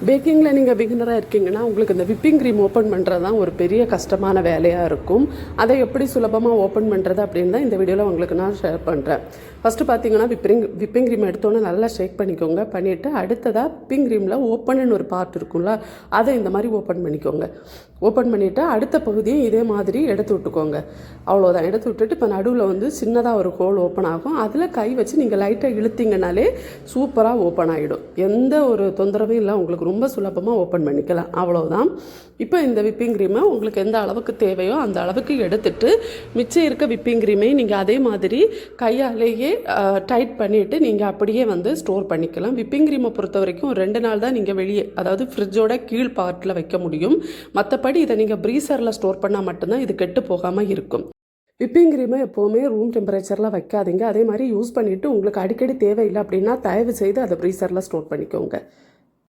பேக்கிங்கில் நீங்கள் பிகினராக இருக்கீங்கன்னா உங்களுக்கு இந்த விப்பிங் க்ரீம் ஓப்பன் பண்ணுறது தான் ஒரு பெரிய கஷ்டமான வேலையாக இருக்கும். அதை எப்படி சுலபமாக ஓப்பன் பண்ணுறது அப்படின்னு தான் இந்த வீடியோவில் உங்களுக்கு நான் ஷேர் பண்ணுறேன். ஃபஸ்ட்டு பார்த்தீங்கன்னா விப்பிங் க்ரீம் எடுத்தோன்னே நல்லா ஷேக் பண்ணிக்கோங்க. பண்ணிவிட்டு அடுத்ததாக விப்பிங் க்ரீமில் ஓப்பன்னு ஒரு பார்ட் இருக்கும்ல, அதை இந்த மாதிரி ஓப்பன் பண்ணிக்கோங்க. ஓப்பன் பண்ணிவிட்டு அடுத்த பகுதியும் இதே மாதிரி எடுத்து விட்டுக்கோங்க. அவ்வளோதான். எடுத்து விட்டுட்டு இப்போ நடுவில் வந்து சின்னதாக ஒரு ஹோல் ஓப்பன் ஆகும். அதில் கை வச்சு நீங்கள் லைட்டாக இழுத்தீங்கனாலே சூப்பராக ஓப்பன் ஆகிடும். எந்த ஒரு தொந்தரவும் இல்லை, உங்களுக்கு ரொம்ப சுலபமாக ஓப்பன் பண்ணிக்கலாம். அவ்வளோதான். இப்போ இந்த விப்பிங் க்ரீமை உங்களுக்கு எந்த அளவுக்கு தேவையோ அந்த அளவுக்கு எடுத்துட்டு மிச்சம் இருக்க விப்பிங் க்ரீமையும் நீங்கள் அதே மாதிரி கையாலேயே டைட் பண்ணிவிட்டு நீங்கள் அப்படியே வந்து ஸ்டோர் பண்ணிக்கலாம். விப்பிங் க்ரீமை பொறுத்த வரைக்கும் 2 நாள் தான் நீங்கள் வெளியே, அதாவது ஃப்ரிட்ஜோட கீழ் பார்ட்டில் வைக்க முடியும். மற்றபடி இதை நீங்கள் ப்ரீசரில் ஸ்டோர் பண்ணால் மட்டும்தான் இது கெட்டு போகாமல் இருக்கும். விப்பிங் க்ரீமை எப்போவுமே ரூம் டெம்பரேச்சரில் வைக்காதீங்க. அதே மாதிரி யூஸ் பண்ணிவிட்டு உங்களுக்கு அடிக்கடி தேவையில்லை அப்படின்னா தயவு செய்து அதை ப்ரீசரில் ஸ்டோர் பண்ணிக்கோங்க.